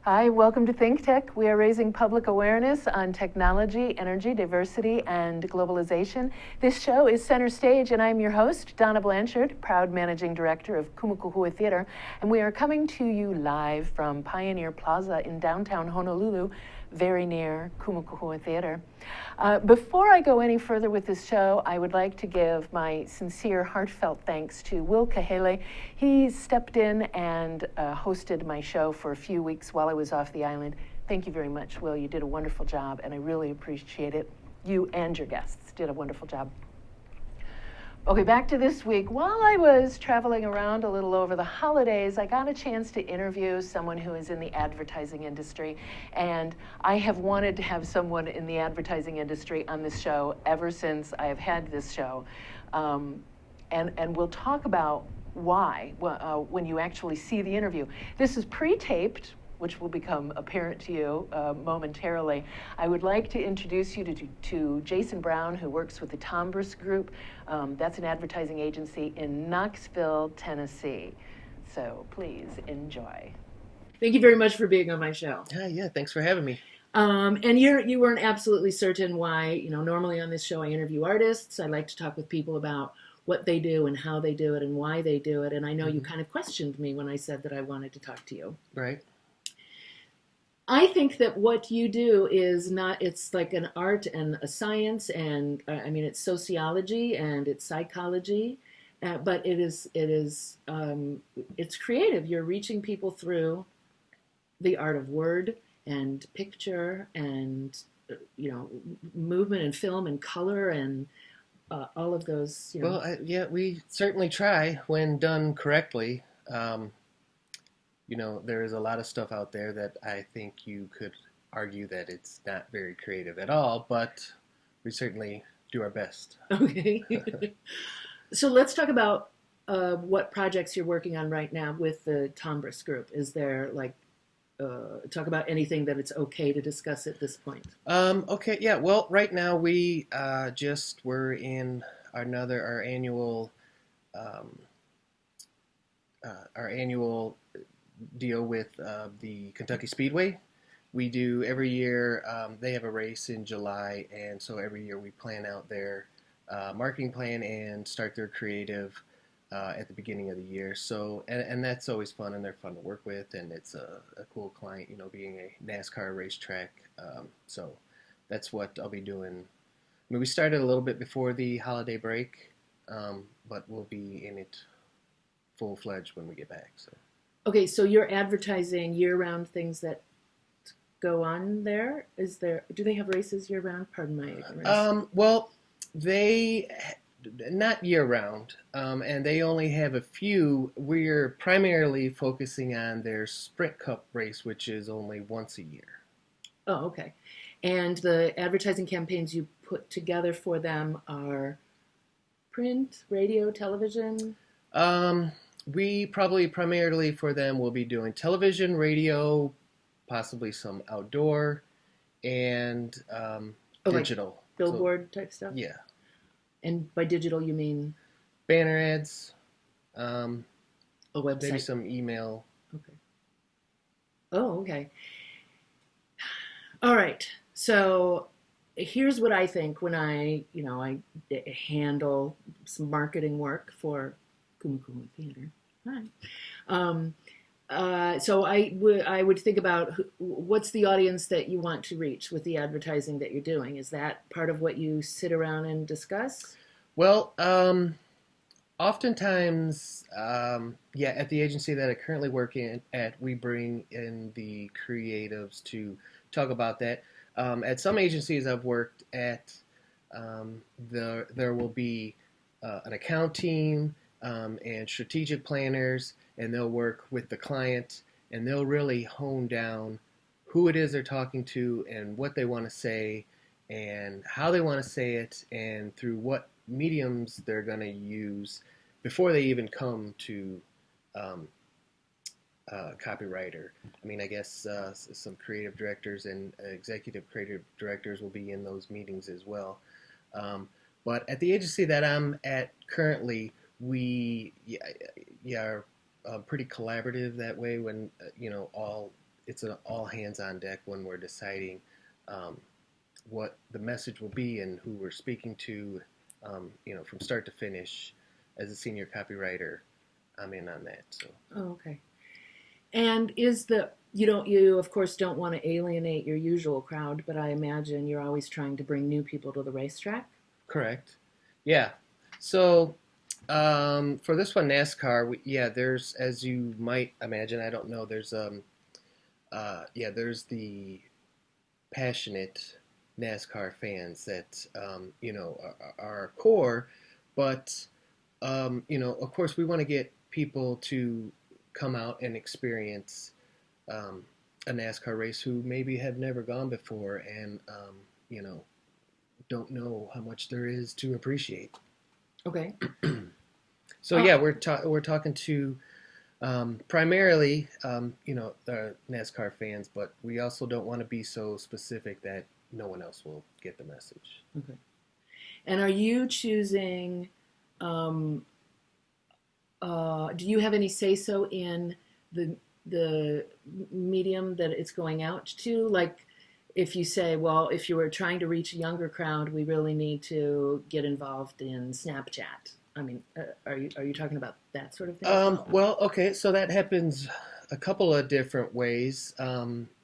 Hi, welcome to Think Tech. We are raising public awareness on technology, energy, diversity, and globalization. This show is Center Stage, and I'm your host, Donna Blanchard, proud managing director of Kumukuhua Theater. And we are coming to you live from Pioneer Plaza in downtown Honolulu, very near Kumukuhua Theater. Before I go any further with this show, I would like to give my sincere, heartfelt thanks to Will Kahele. He stepped in and hosted my show for a few weeks while I was off the island. Thank you very much, Will. You did a wonderful job, and I really appreciate it. You and your guests did a wonderful job. Okay, back to this week. While I was traveling around a little over the holidays, I got a chance to interview someone who is in the advertising industry. And I have wanted to have someone in the advertising industry on this show ever since I have had this show. And we'll talk about why when you actually see the interview. This is pre-taped, which will become apparent to you momentarily. I would like to introduce you to Jason Brown, who works with the Tombras Group. That's an advertising agency in Knoxville, Tennessee. So please enjoy. Thank you very much for being on my show. Yeah, thanks for having me. And you weren't absolutely certain why, normally on this show I interview artists. I like to talk with people about what they do and how they do it and why they do it. And I know you kind of questioned me when I said that I wanted to talk to you. Right. I think that what you do is not, it's like an art and a science, and it's sociology and it's psychology, but it's creative. You're reaching people through the art of word and picture and, movement and film and color and all of those. Well, we certainly try when done correctly. There is a lot of stuff out there that I think you could argue that it's not very creative at all, but we certainly do our best. Okay. So let's talk about what projects you're working on right now with the Tombras Group. Is there talk about anything that it's okay to discuss at this point? Okay, yeah. Well, right now we we're in our annual deal with the Kentucky Speedway. We do every year. They have a race in July, and so every year we plan out their marketing plan and start their creative at the beginning of the year. So and that's always fun, and they're fun to work with, and it's a cool client, being a NASCAR racetrack. So that's what I'll be doing. I mean, we started a little bit before the holiday break, but we'll be in it full-fledged when we get back. So. Okay, so you're advertising year-round things that go on there? Do they have races year-round? Pardon my ignorance. Well, they not year-round, and they only have a few. We're primarily focusing on their Sprint Cup race, which is only once a year. Oh, okay. And the advertising campaigns you put together for them are print, radio, television? We probably primarily for them will be doing television, radio, possibly some outdoor, and digital. Like billboard type stuff? Yeah. And by digital you mean? Banner ads. A website. Maybe some email. Okay. Oh, okay. All right. So here's what I think when I handle some marketing work for Kumukuhua Theater. Hi. So I would think about what's the audience that you want to reach with the advertising that you're doing. Is that part of what you sit around and discuss? Well, oftentimes, at the agency that I currently work at, we bring in the creatives to talk about that. At some agencies I've worked at, there will be an account team and strategic planners, and they'll work with the client, and they'll really hone down who it is they're talking to and what they want to say and how they want to say it and through what mediums they're going to use before they even come to copywriter. I mean, I guess some creative directors and executive creative directors will be in those meetings as well. But at the agency that I'm at currently, we are pretty collaborative that way when, all it's an all hands on deck when we're deciding what the message will be and who we're speaking to, from start to finish. As a senior copywriter, I'm in on that. So. Oh, okay. And you of course don't want to alienate your usual crowd, but I imagine you're always trying to bring new people to the racetrack. Correct. Yeah. So for this one, NASCAR, there's, as you might imagine, I don't know, there's there's the passionate NASCAR fans that are our core, but of course, we want to get people to come out and experience a NASCAR race who maybe have never gone before and don't know how much there is to appreciate. Okay. So we're talking to primarily the NASCAR fans, but we also don't want to be so specific that no one else will get the message. Okay. And are you choosing? Do you have any say-so in the medium that it's going out to? Like, if you say, well, if you were trying to reach a younger crowd, we really need to get involved in Snapchat. I mean, are you talking about that sort of thing? Well, okay, so that happens a couple of different ways.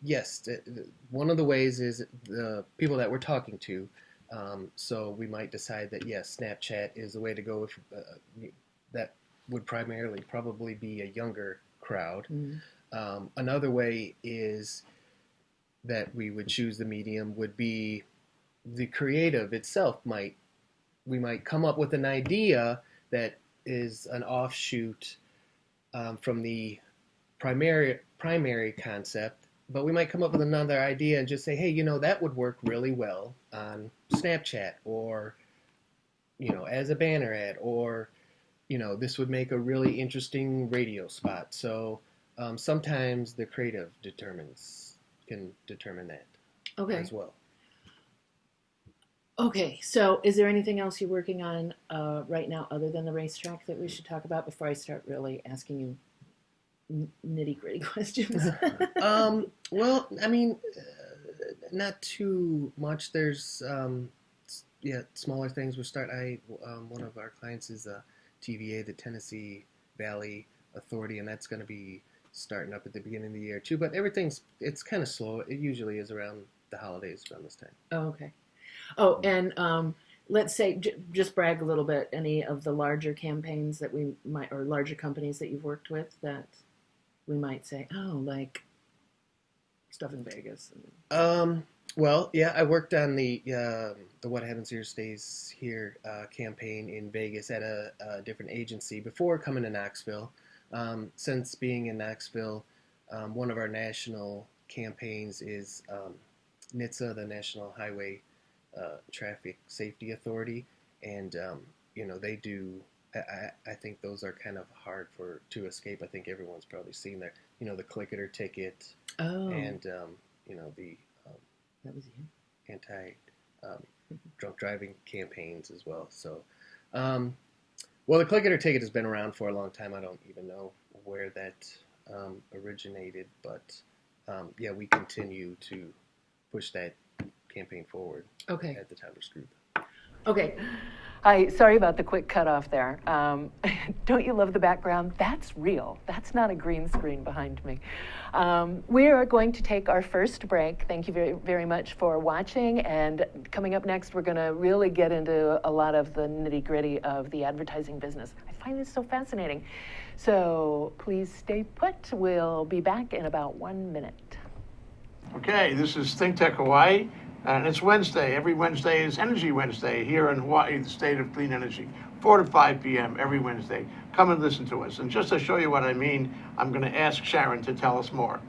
Yes, one of the ways is the people that we're talking to. So we might decide that, yes, Snapchat is the way to go. If that would primarily probably be a younger crowd. Mm-hmm. Another way is that we would choose the medium would be the creative itself. We might come up with an idea that is an offshoot from the primary concept, but we might come up with another idea and just say, hey, that would work really well on Snapchat, or as a banner ad, or this would make a really interesting radio spot. So sometimes the creative can determine that as well. Okay, so is there anything else you're working on right now other than the racetrack that we should talk about before I start really asking you nitty-gritty questions? Well, I mean, not too much. There's smaller things. One of our clients is TVA, the Tennessee Valley Authority, and that's going to be starting up at the beginning of the year too. But it's kind of slow. It usually is around the holidays around this time. Oh, okay. Oh, and let's say, just brag a little bit, any of the larger campaigns that we might, or larger companies that you've worked with that we might say, oh, like stuff in Vegas. Well, yeah, I worked on the What Happens Here Stays Here campaign in Vegas at a different agency before coming to Knoxville. Since being in Knoxville, one of our national campaigns is NHTSA, the National Highway Traffic Safety Authority, and they do. I think those are kind of hard to escape. I think everyone's probably seen the click it or ticket, and the that was you. Anti drunk driving campaigns as well. So, well, the click it or ticket has been around for a long time. I don't even know where that originated, but we continue to push that campaign forward. Okay. At the Tyler's Group. Okay. Hi, sorry about the quick cutoff there. Don't you love the background? That's real. That's not a green screen behind me. We are going to take our first break. Thank you very, very much for watching. And coming up next, we're going to really get into a lot of the nitty-gritty of the advertising business. I find this so fascinating. So please stay put. We'll be back in about 1 minute. Okay, this is Think Tech Hawaii. And it's Wednesday. Every Wednesday is Energy Wednesday here in Hawaii, the state of clean energy. 4 to 5 p.m. every Wednesday. Come and listen to us. And just to show you what I mean, I'm going to ask Sharon to tell us more.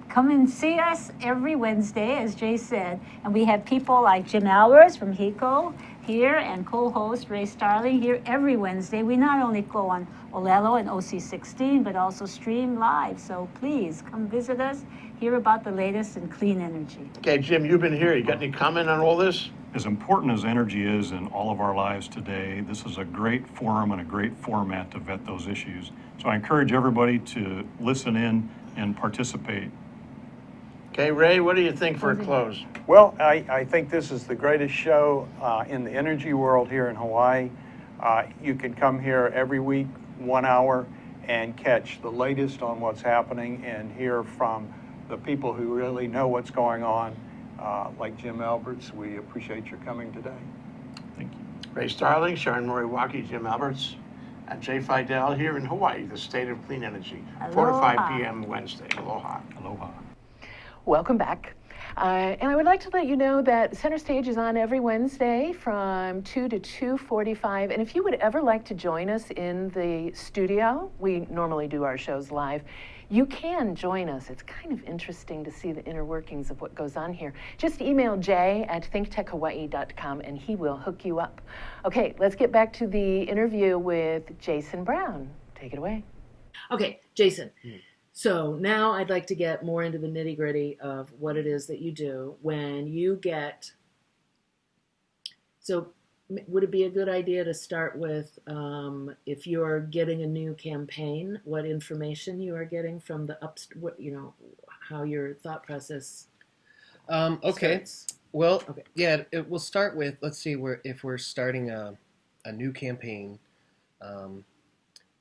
Come and see us every Wednesday, as Jay said. And we have people like Jim Albers from HECO here and co-host Ray Starling here every Wednesday. We not only go on Olelo and OC16, but also stream live. So please come visit us, hear about the latest in clean energy. Okay, Jim, you've been here. You got any comment on all this? As important as energy is in all of our lives today, this is a great forum and a great format to vet those issues. So I encourage everybody to listen in and participate. Okay, Ray, what do you think for a close? Well, I think this is the greatest show in the energy world here in Hawaii. You can come here every week, 1 hour, and catch the latest on what's happening and hear from the people who really know what's going on, like Jim Alberts. We appreciate your coming today. Thank you. Ray Starling, Sharon Moriwaki, Jim Alberts, and Jay Fidel here in Hawaii, the state of clean energy, 4 to 5 Aloha. p.m. Wednesday. Aloha. Aloha. Welcome back. And I would like to let you know that Center Stage is on every Wednesday from 2 to 2:45. And if you would ever like to join us in the studio, we normally do our shows live, you can join us. It's kind of interesting to see the inner workings of what goes on here. Just email jay@thinktechhawaii.com and he will hook you up. Okay, let's get back to the interview with Jason Brown. Take it away. Okay, Jason. So now I'd like to get more into the nitty gritty of what it is that you do when you get. So would it be a good idea to start with if you're getting a new campaign, what information you are getting from the how your thought process. Okay. starts? Well, Okay. yeah, we'll start with, let's see, if we're starting a new campaign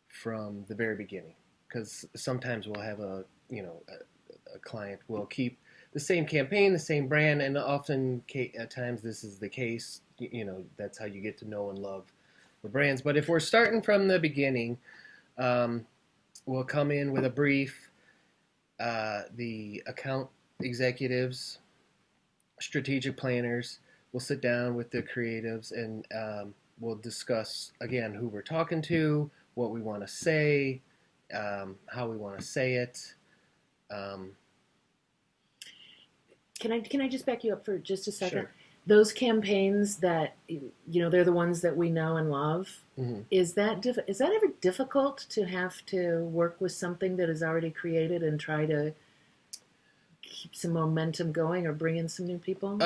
from the very beginning. Because sometimes we'll have a client will keep the same campaign, the same brand, and often at times this is the case. That's how you get to know and love the brands. But if we're starting from the beginning, we'll come in with a brief. The account executives, strategic planners, will sit down with the creatives and we'll discuss again who we're talking to, what we want to say. How we want to say it. Can I just back you up for just a second? Sure. Those campaigns that they're the ones that we know and love. Mm-hmm. Is that ever difficult to have to work with something that is already created and try to keep some momentum going or bring in some new people?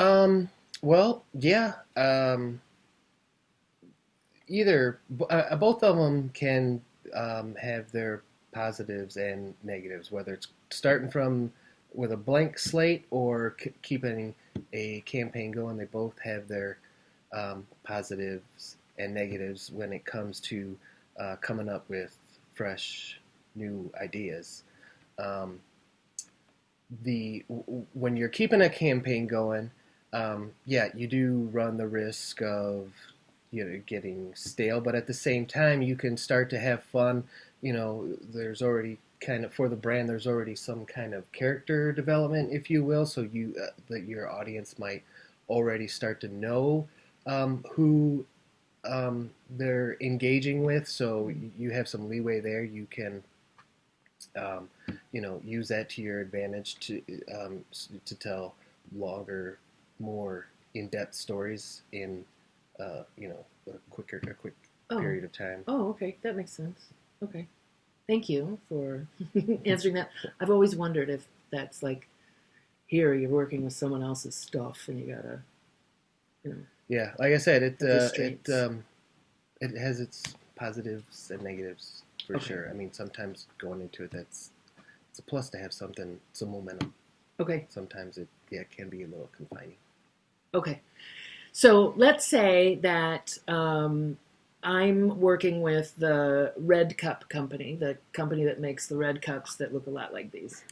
Well, yeah. Both of them can have their positives and negatives, whether it's starting from with a blank slate or keeping a campaign going. They both have their positives and negatives when it comes to coming up with fresh new ideas. When you're keeping a campaign going, you do run the risk of getting stale, but at the same time you can start to have fun. There's already kind of, for the brand, there's already some kind of character development, if you will, so that your audience might already start to know who they're engaging with, so you have some leeway there. You can use that to your advantage to tell longer, more in-depth stories in a quick period of time. Oh, okay, that makes sense. Okay, thank you for answering that. I've always wondered if that's like, here you're working with someone else's stuff and you gotta, Yeah, like I said, it restraints. it has its positives and negatives for Okay. sure. I mean, sometimes going into it, it's a plus to have some momentum. Okay. Sometimes it can be a little confining. Okay. So let's say that I'm working with the Red Cup company, the company that makes the red cups that look a lot like these,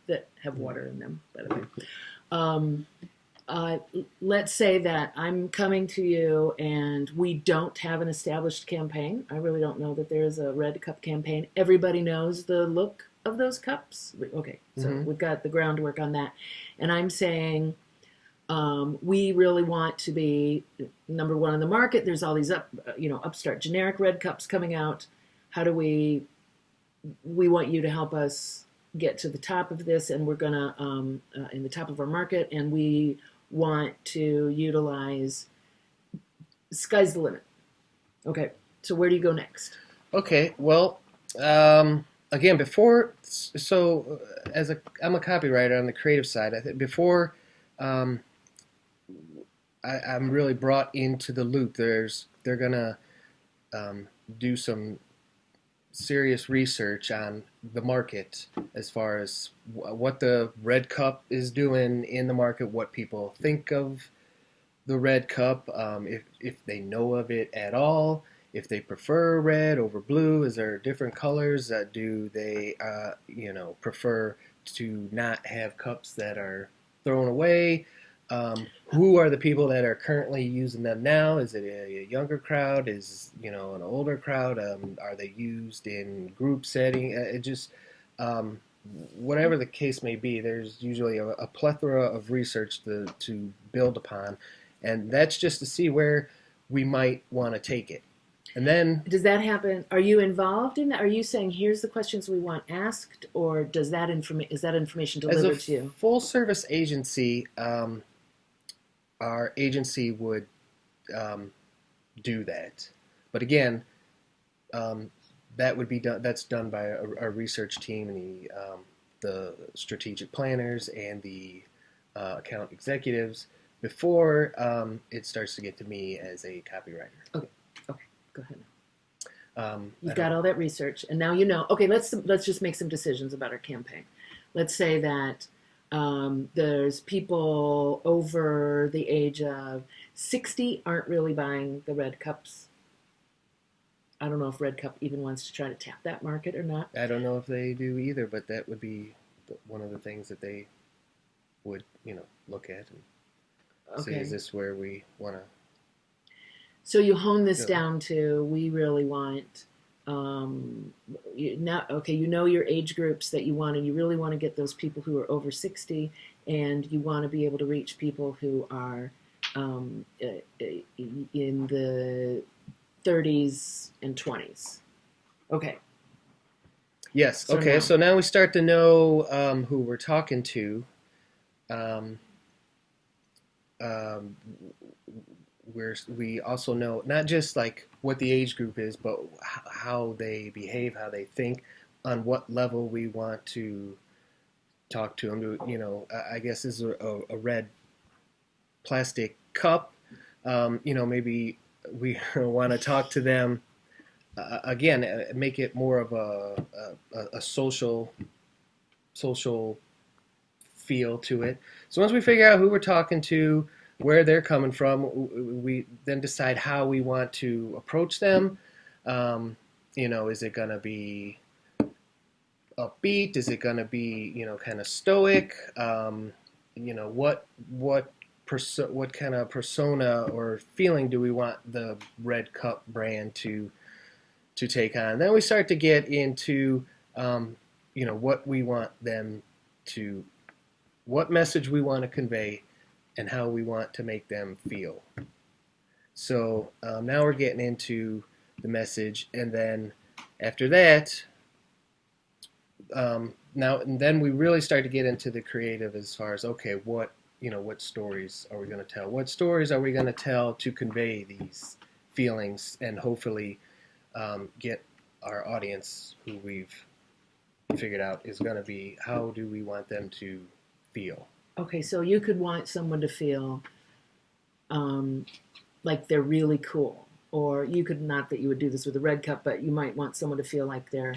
that have water in them, by the way. Let's say that I'm coming to you and we don't have an established campaign. I really don't know that there's a Red Cup campaign. Everybody knows the look of those cups. Okay, so we've got the groundwork on that. And I'm saying, we really want to be number one in the market. There's all these upstart generic red cups coming out. How do we want you to help us get to the top of this, and we're gonna in the top of our market, and we want to utilize, sky's the limit. Okay, so where do you go next? Okay, well, again, I'm a copywriter on the creative side. I think before I'm really brought into the loop, they're gonna do some serious research on the market as far as what the red cup is doing in the market, what people think of the red cup, if they know of it at all, if they prefer red over blue. Is there different colors? Do they, prefer to not have cups that are thrown away? Who are the people that are currently using them now? Is it a younger crowd? Is an older crowd? Are they used in group setting? It just whatever the case may be, there's usually a plethora of research to build upon, and that's just to see where we might want to take it. And then, Does that happen? Are you involved in that? Are you saying here's the questions we want asked, or is that information delivered to you? full service agency, our agency would do that. But again, that would be done. That's done by our research team and the strategic planners and the account executives before it starts to get to me as a copywriter. Okay, go ahead. You've I got don't- all that research, and now you know. Okay, let's just make some decisions about our campaign. Let's say that there's people over the age of 60 aren't really buying the red cups. I don't know if Red Cup even wants to try to tap that market or not. I don't know if they do either, but that would be one of the things that they would, look at and say, Okay. is this where we want to? So you hone this Yeah. down to we really want you know your age groups that you want, and you really want to get those people who are over 60, and you want to be able to reach people who are in the 30s and 20s. Okay. Yes. So Okay. now- So now we start to know who we're talking to. We also know not just like what the age group is, but how they behave, how they think, on what level we want to talk to them. I guess this is a red plastic cup. Maybe we want to talk to them again, make it more of a social feel to it. So once we figure out who we're talking to, where they're coming from, we then decide how we want to approach them. Is it going to be upbeat? Is it going to be, kind of stoic? What kind of persona or feeling do we want the Red Cup brand to take on? Then we start to get into, what we want them to, what message we want to convey, and how we want to make them feel. So now we're getting into the message, and then after that, then we really start to get into the creative as far as, okay, what stories are we going to tell? What stories are we going to tell to convey these feelings and hopefully get our audience, who we've figured out is going to be, how do we want them to feel? Okay, so you could want someone to feel like they're really cool. Or you could, not that you would do this with a Red Cup, but you might want someone to feel like they're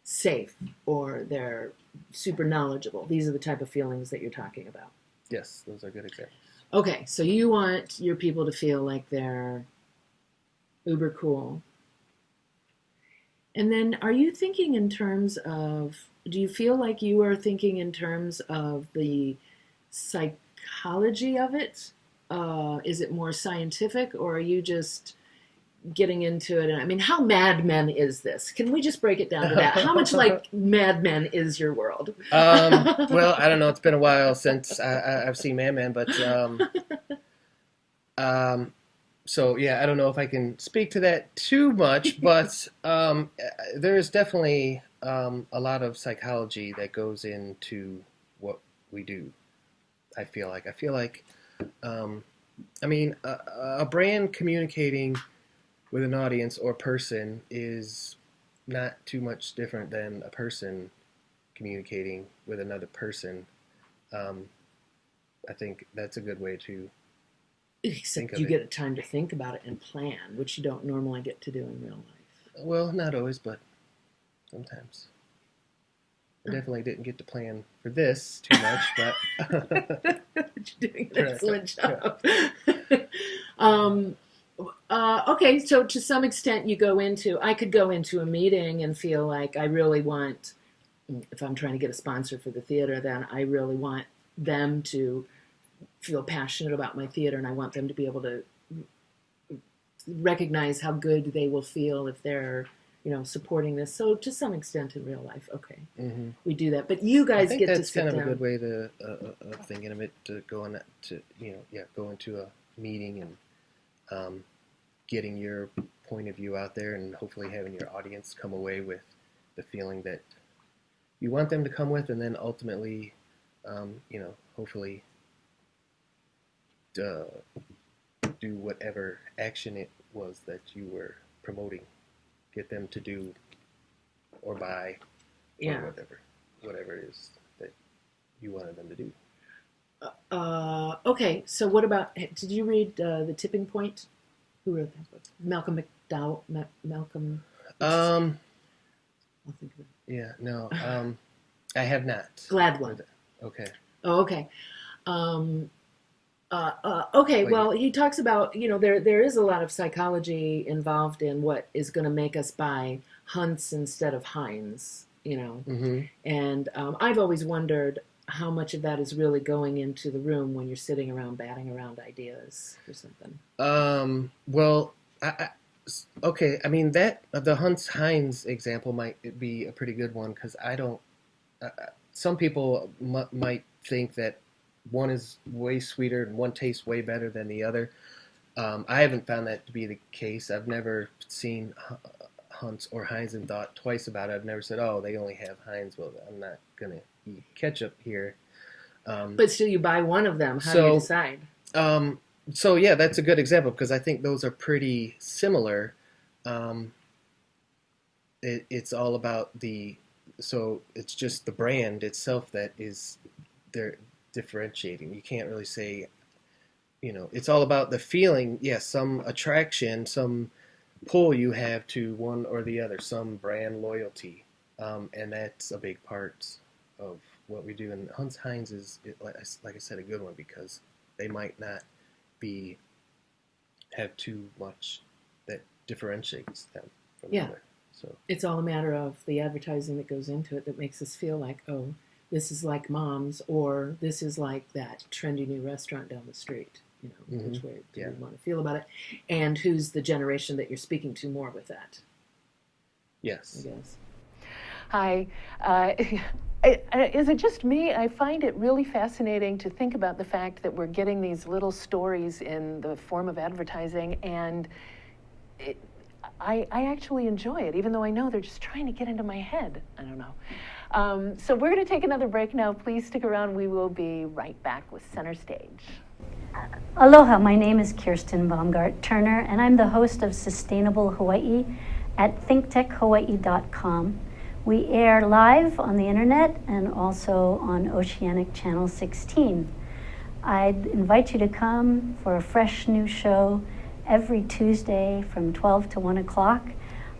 safe or they're super knowledgeable. These are the type of feelings that you're talking about. Yes, those are good examples. Okay, so you want your people to feel like they're uber cool. And then are you thinking in terms of, do you feel like you are thinking in terms of the psychology of it? Is it more scientific, or are you just getting into it? And I mean, how Mad Men is this? Can we just break it down to that? How much like Mad Men is your world? Well, I don't know. It's been a while since I've seen Mad Men, but so yeah, I don't know if I can speak to that too much, but there is definitely a lot of psychology that goes into what we do. I feel like, a brand communicating with an audience or person is not too much different than a person communicating with another person. I think that's a good way to Except of you it. get time to think about it and plan, which you don't normally get to do in real life. Well, not always, but sometimes. I definitely didn't get to plan for this too much, but You're doing an excellent job. Okay, so to some extent I could go into a meeting and feel like I really want, if I'm trying to get a sponsor for the theater, then I really want them to feel passionate about my theater, and I want them to be able to recognize how good they will feel if they're, supporting this. So to some extent in real life, okay, we do that. But you guys get to sit down. That's kind of a good way to of thinking of it, to go on to go into a meeting and getting your point of view out there, and hopefully having your audience come away with the feeling that you want them to come with, and then ultimately, hopefully do whatever action it was that you were promoting. Get them to do or buy or whatever it is that you wanted them to do. Okay, so what about, did you read The Tipping Point? Who wrote that book? Malcolm McDowell? Malcolm? I'll think of it. Yeah, no, I have not. Gladwell. Okay. Oh, okay. Okay, well, he talks about, there is a lot of psychology involved in what is going to make us buy Hunts instead of Heinz, And I've always wondered how much of that is really going into the room when you're sitting around batting around ideas or something. Well, okay, I mean, the Hunts Heinz example might be a pretty good one, because I don't, some people might think that one is way sweeter and one tastes way better than the other. I haven't found that to be the case. I've never seen Hunts or Heinz and thought twice about it. I've never said, oh, they only have Heinz. Well, I'm not going to eat ketchup here. But still, you buy one of them. How do you decide? So, yeah, that's a good example, because I think those are pretty similar. It's all about so it's just the brand itself that is they're differentiating. You can't really say, it's all about the feeling. Yes, some attraction, some pull you have to one or the other, some brand loyalty, and that's a big part of what we do. And Hunts Heinz is, like I said, a good one, because they might not have too much that differentiates them from the other. So it's all a matter of the advertising that goes into it that makes us feel like, oh, this is like Mom's, or this is like that trendy new restaurant down the street. Which way do you want to feel about it? And who's the generation that you're speaking to more with that? Yes. I guess. Hi. Is it just me? I find it really fascinating to think about the fact that we're getting these little stories in the form of advertising, and I actually enjoy it, even though I know they're just trying to get into my head. I don't know. So we're going to take another break now. Please stick around. We will be right back with Center Stage. Aloha, my name is Kirsten Baumgart-Turner, and I'm the host of Sustainable Hawaii at thinktechhawaii.com. We air live on the internet and also on Oceanic Channel 16. I'd invite you to come for a fresh new show every Tuesday from 12 to 1 o'clock.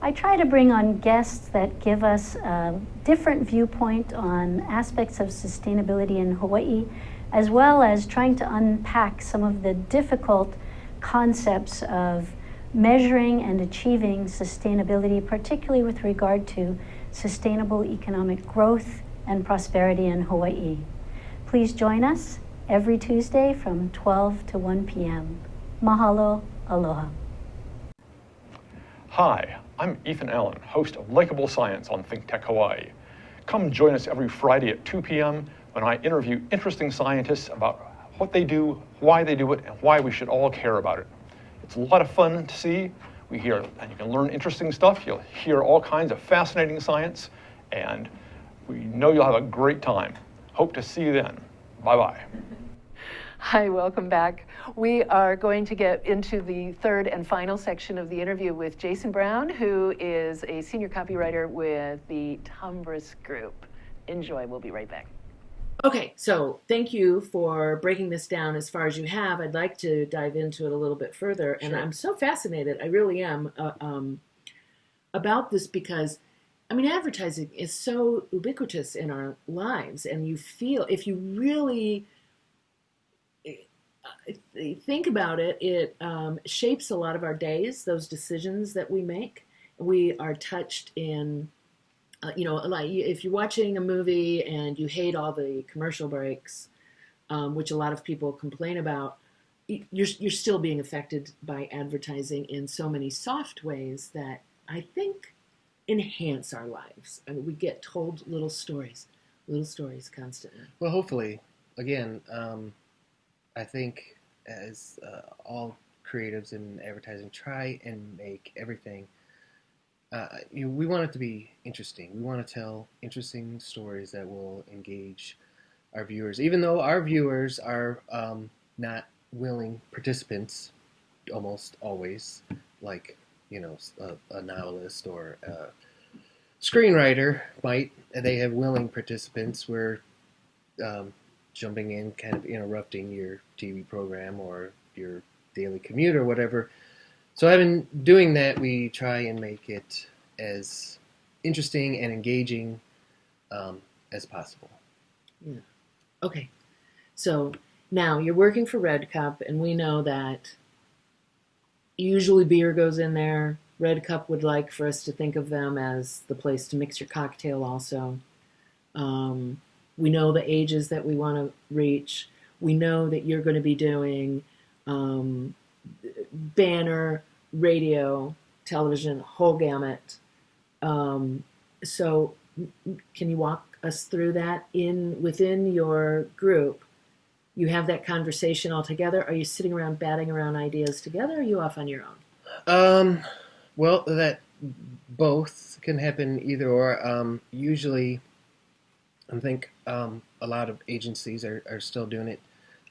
I try to bring on guests that give us a different viewpoint on aspects of sustainability in Hawaii, as well as trying to unpack some of the difficult concepts of measuring and achieving sustainability, particularly with regard to sustainable economic growth and prosperity in Hawaii. Please join us every Tuesday from 12 to 1 p.m. Mahalo, aloha. Hi, I'm Ethan Allen, host of Likeable Science on Think Tech Hawaii. Come join us every Friday at 2 p.m. when I interview interesting scientists about what they do, why they do it, and why we should all care about it. It's a lot of fun to see. We hear, and you can learn interesting stuff. You'll hear all kinds of fascinating science, and we know you'll have a great time. Hope to see you then. Bye-bye. Hi, welcome back. We are going to get into the third and final section of the interview with Jason Brown, who is a senior copywriter with the Tumbris Group. Enjoy, we'll be right back. Okay, so thank you for breaking this down as far as you have. I'd like to dive into it a little bit further, and I'm so fascinated, I really am, about this, because I mean, advertising is so ubiquitous in our lives, and you feel, if you really think about it, it shapes a lot of our days, those decisions that we make. We are touched in, like if you're watching a movie and you hate all the commercial breaks, which a lot of people complain about, you're still being affected by advertising in so many soft ways that I think enhance our lives. I mean, we get told little stories constantly. Well, hopefully, again, I think as all creatives in advertising try and make everything, we want it to be interesting. We want to tell interesting stories that will engage our viewers, even though our viewers are not willing participants almost always, like a novelist or a screenwriter might. They have willing participants. We're jumping in, kind of interrupting your TV program or your daily commute or whatever. So doing that, we try and make it as interesting and engaging as possible. Yeah. Okay. So now you're working for Red Cup, and we know that usually beer goes in there. Red Cup would like for us to think of them as the place to mix your cocktail also. We know the ages that we want to reach. We know that you're going to be doing banner, radio, television, whole gamut. So can you walk us through that within your group? You have that conversation all together. Are you sitting around batting around ideas together, or are you off on your own? Well, that both can happen either or. Usually, I think a lot of agencies are still doing it.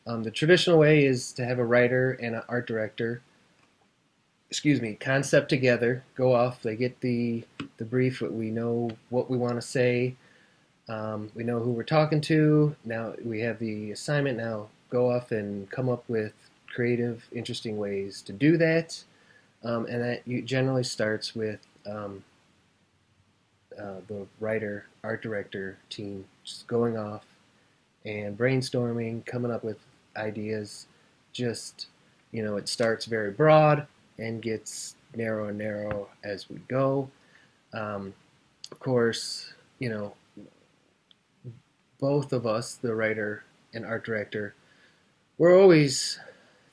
The traditional way is to have a writer and an art director, concept together, go off, they get the brief, we know what we want to say, we know who we're talking to, now we have the assignment, now go off and come up with creative, interesting ways to do that, and that generally starts with the writer, art director team just going off and brainstorming, coming up with ideas. Just, it starts very broad and gets narrow and narrow as we go. Of course, both of us, the writer and art director, we're always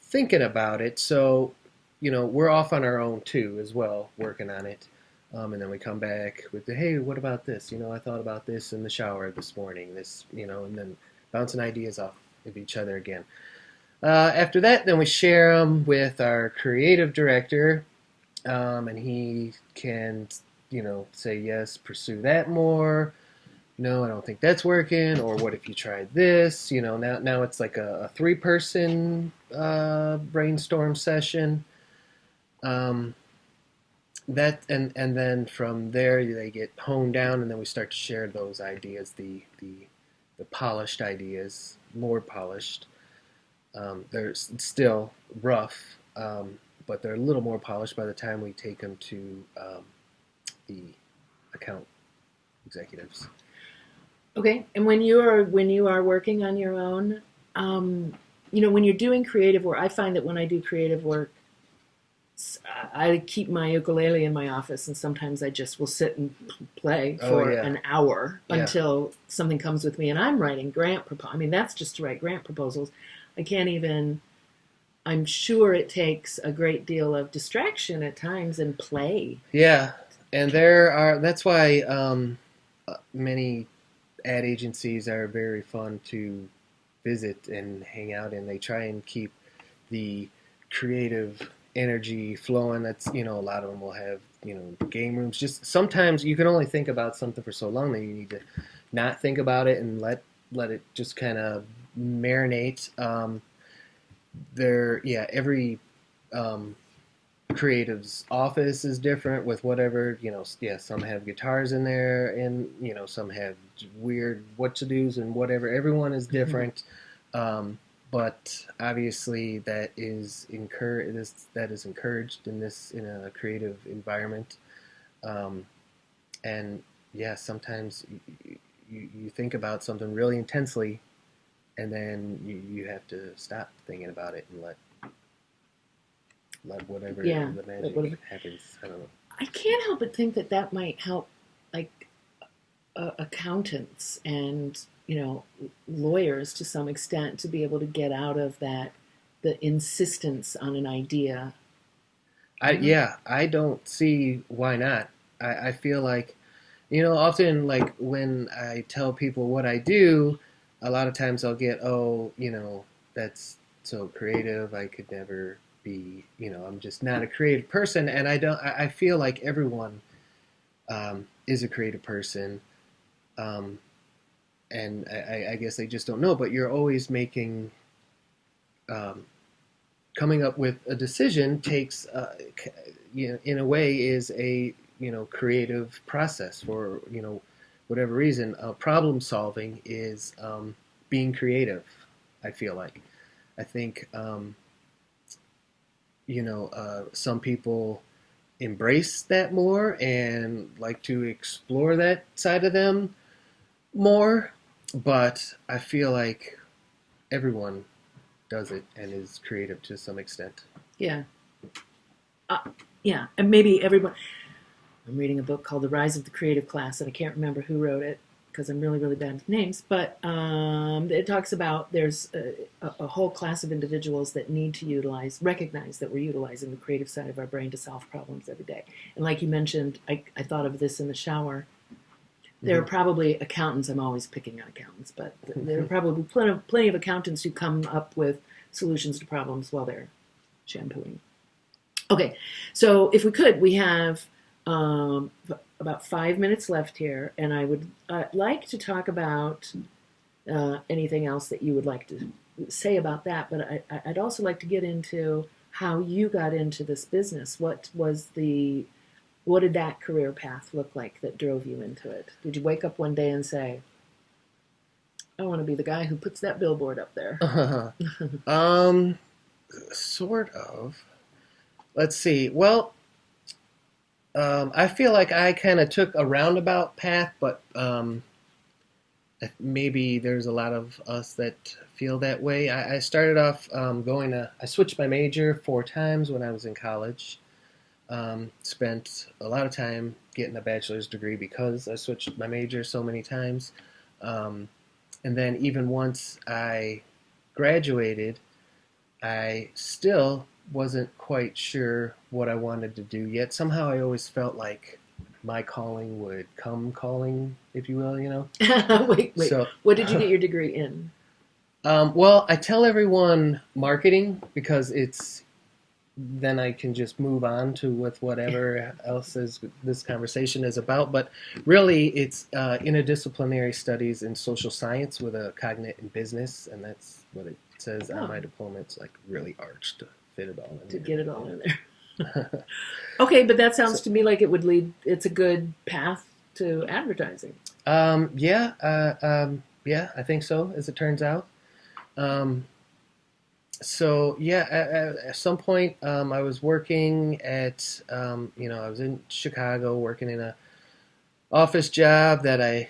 thinking about it. So, we're off on our own too as well, working on it. And then we come back with hey, what about this? I thought about this in the shower this morning. This, and then bouncing ideas off of each other again. After that, then we share them with our creative director, and he can, say yes, pursue that more. No, I don't think that's working. Or what if you tried this? Now it's like a 3-person brainstorm session. That and then from there they get honed down, and then we start to share those ideas, the polished ideas, more polished. They're still rough, but they're a little more polished by the time we take them to the account executives. Okay, and when you are working on your own, when you're doing creative work, I find that when I do creative work, I keep my ukulele in my office, and sometimes I just will sit and play for an hour until something comes with me, and I'm writing grant proposals. I mean, that's just to write grant proposals. I can't even. I'm sure it takes a great deal of distraction at times and play. Yeah, and that's why many ad agencies are very fun to visit and hang out in. They try and keep the creative energy flowing. That's, a lot of them will have, game rooms. Just sometimes you can only think about something for so long that you need to not think about it and let it just kind of marinate. Every creative's office is different with whatever, some have guitars in there, and, some have weird what to do's and whatever. Everyone is different. But obviously that is encouraged in a creative environment. And yeah, sometimes you think about something really intensely, and then you have to stop thinking about it and let whatever Yeah, the let magic whatever. happens. I don't know. I can't help but think that that might help, like accountants and lawyers to some extent to be able to get out of that the insistence on an idea. I don't see why not. I feel like, often like when I tell people what I do, a lot of times I'll get, oh, that's so creative. I could never be, I'm just not a creative person. And I don't, I feel like everyone is a creative person. Um, and I guess they just don't know, but you're always making, um, coming up with a decision takes, in a way, is a creative process for whatever reason. Problem solving is being creative. I feel like I think some people embrace that more and like to explore that side of them more, but I feel like everyone does it and is creative to some extent. Yeah, uh, yeah, and maybe everyone. I'm reading a book called The Rise of the Creative Class, and I can't remember who wrote it because I'm really, really bad with names. But it talks about there's a whole class of individuals that need to recognize that we're utilizing the creative side of our brain to solve problems every day. And like you mentioned, I thought of this in the shower. There are probably accountants. I'm always picking on accountants, but there are probably plenty of accountants who come up with solutions to problems while they're shampooing. Okay, so if we could, we have about 5 minutes left here, and I would like to talk about anything else that you would like to say about that. But I'd also like to get into how you got into this business. What did that career path look like that drove you into it? Did you wake up one day and say, I want to be the guy who puts that billboard up there? Sort of. Let's see. Well, I feel like I kind of took a roundabout path, but maybe there's a lot of us that feel that way. I started off I switched my major 4 times when I was in college. Spent a lot of time getting a bachelor's degree because I switched my major so many times. And then even once I graduated, I still wasn't quite sure what I wanted to do yet. Somehow I always felt like my calling would come calling, if you will. Wait. So, What did you get your degree in? well, I tell everyone marketing because then I can just move on to with whatever else this conversation is about. But really, it's interdisciplinary studies in social science with a cognate in business, and that's what it says on my diploma. It's like really arched to fit it all in To there. get it all in there. Okay, but that sounds to me like it's a good path to advertising. Yeah, I think so, as it turns out. So yeah, at some point, I was working at, I was in Chicago working in a office job that I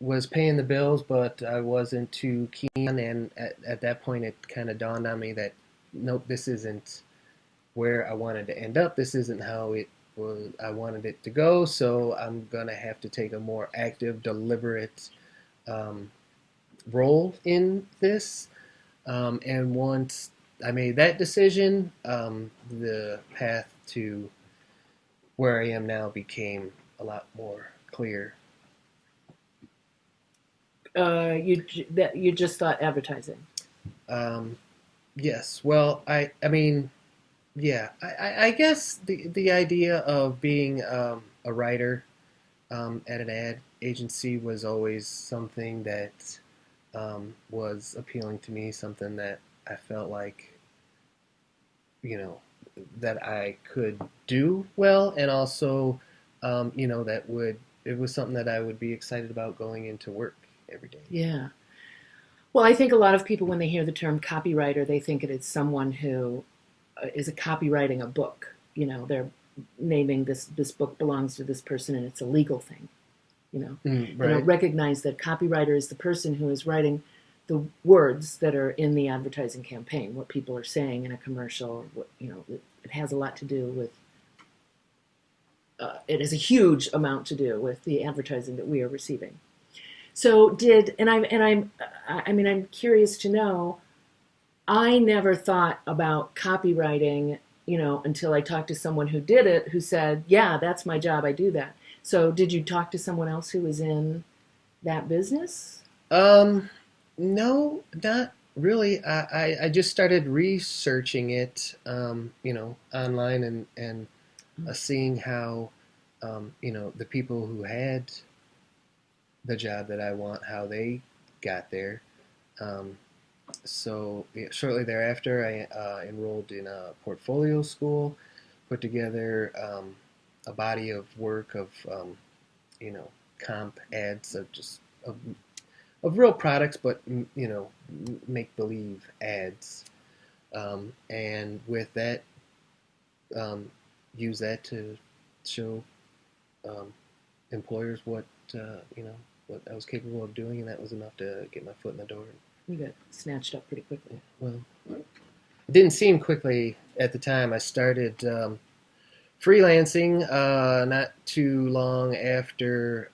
was paying the bills, but I wasn't too keen on. And at that point, it kind of dawned on me that nope, this isn't where I wanted to end up. This isn't how it was. I wanted it to go. So I'm gonna have to take a more active, deliberate role in this. And once I made that decision, the path to where I am now became a lot more clear. You just thought advertising. Yes. Well, I mean, yeah. I guess the idea of being a writer at an ad agency was always something that was appealing to me. Something that I felt like, that I could do well, and also, it was something that I would be excited about going into work every day. Yeah. Well, I think a lot of people, when they hear the term copywriter, they think it is someone who is a copywriting a book. They're naming this book belongs to this person, and it's a legal thing. Right. recognize that copywriter is the person who is writing the words that are in the advertising campaign, what people are saying in a commercial. It has a lot to do with. It has a huge amount to do with the advertising that we are receiving. So I'm curious to know. I never thought about copywriting, until I talked to someone who did it, who said, "Yeah, that's my job. I do that." So, did you talk to someone else who was in that business? No, not really. I just started researching it, online and seeing how, the people who had the job that I want, how they got there. So shortly thereafter, I enrolled in a portfolio school, put together a body of work of, comp ads of real products, but make believe ads, and with that, use that to show employers what what I was capable of doing, and that was enough to get my foot in the door. You got snatched up pretty quickly. Well, it didn't seem quickly at the time. I started freelancing not too long after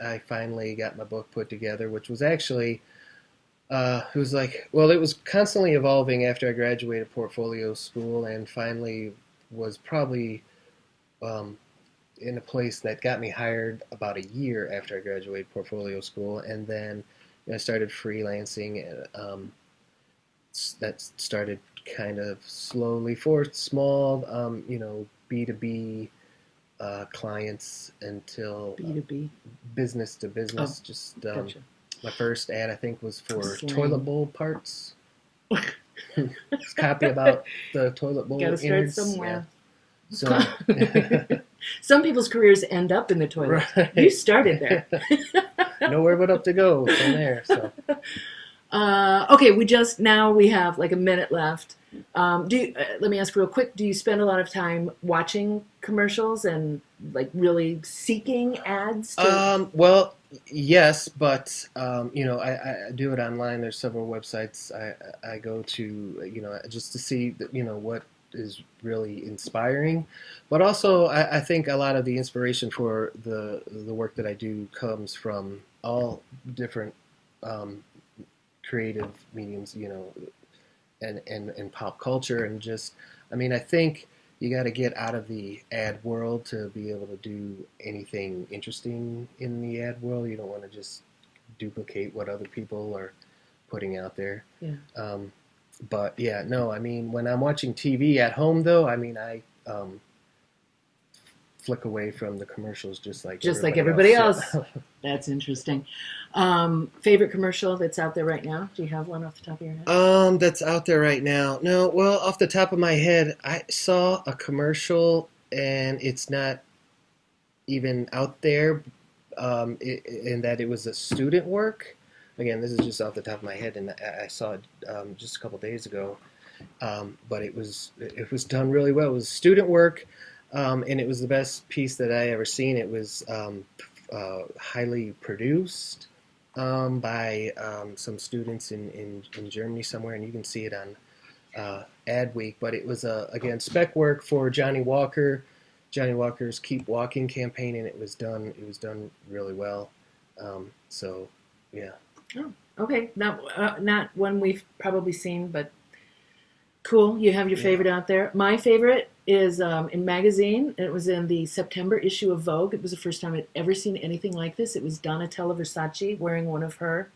I finally got my book put together, which was actually, it was constantly evolving after I graduated portfolio school, and finally was probably in a place that got me hired about a year after I graduated portfolio school, and then I started freelancing, and that started kind of slowly for small, B2B clients until B2B. Business to business. Gotcha. My first ad, I think, was for Slang. toilet bowl parts. It's copy about the toilet bowl. Got to start innards. somewhere. Yeah. So Some people's careers end up in the toilet. Right. You started there. Nowhere but up to go from there. So. Okay, we have like a minute left. Let me ask real quick, do you spend a lot of time watching commercials and like really seeking ads? Well, yes, but I do it online. There's several websites I go to, just to see what is really inspiring. But also, I think a lot of the inspiration for the work that I do comes from all different creative mediums, and pop culture, and just, I think you got to get out of the ad world to be able to do anything interesting in the ad world. You don't want to just duplicate what other people are putting out there. Yeah. But yeah, no, when I'm watching TV at home, though, I flick away from the commercials just like everybody else. That's interesting. Favorite commercial that's out there right now? Do you have one off the top of your head? That's out there right now. No, well, off the top of my head, I saw a commercial, and it's not even out there, in that it was a student work. Again, this is just off the top of my head, and I saw it just a couple days ago. But it was done really well. It was student work, and it was the best piece that I ever seen. It was highly produced by some students in Germany somewhere, and you can see it on Ad Week. But it was again spec work for Johnny Walker's Keep Walking campaign, and it was done really well. So yeah. Oh, okay. Not one we've probably seen, but cool. You have your favorite out there. My favorite is in magazine. It was in the September issue of Vogue. It was the first time I'd ever seen anything like this. It was Donatella Versace wearing one of her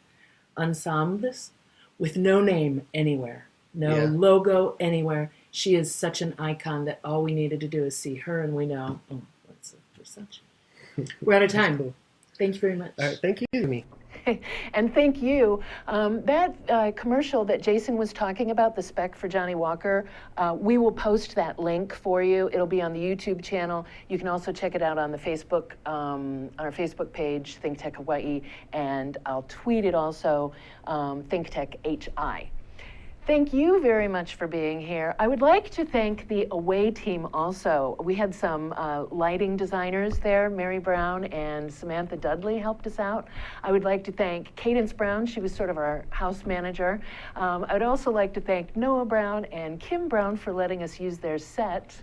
ensembles with no name anywhere, no logo anywhere. She is such an icon that all we needed to do is see her, and we know, oh, that's Versace. We're out of time. Cool. Thank you very much. All right, thank you to me. And thank you. That commercial that Jason was talking about, the spec for Johnny Walker, we will post that link for you. It'll be on the YouTube channel. You can also check it out on the Facebook, on our Facebook page, Think Tech Hawaii, and I'll tweet it also, Think Tech HI. Thank you very much for being here. I would like to thank the away team also. We had some lighting designers there. Mary Brown and Samantha Dudley helped us out. I would like to thank Cadence Brown. She was sort of our house manager. I would also like to thank Noah Brown and Kim Brown for letting us use their set.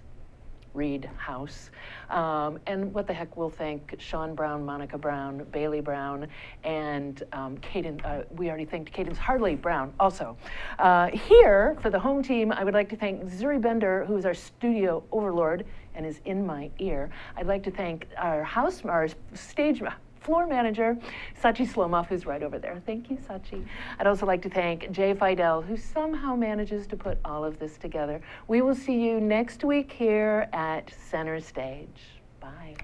Reed House. And what the heck, we'll thank Sean Brown, Monica Brown, Bailey Brown, and we already thanked Cadence Harley Brown also. Here, for the home team, I would like to thank Zuri Bender, who is our studio overlord and is in my ear. I'd like to thank our stage floor manager, Sachi Slomov, who's right over there. Thank you, Sachi. I'd also like to thank Jay Fidel, who somehow manages to put all of this together. We will see you next week here at Center Stage. Bye.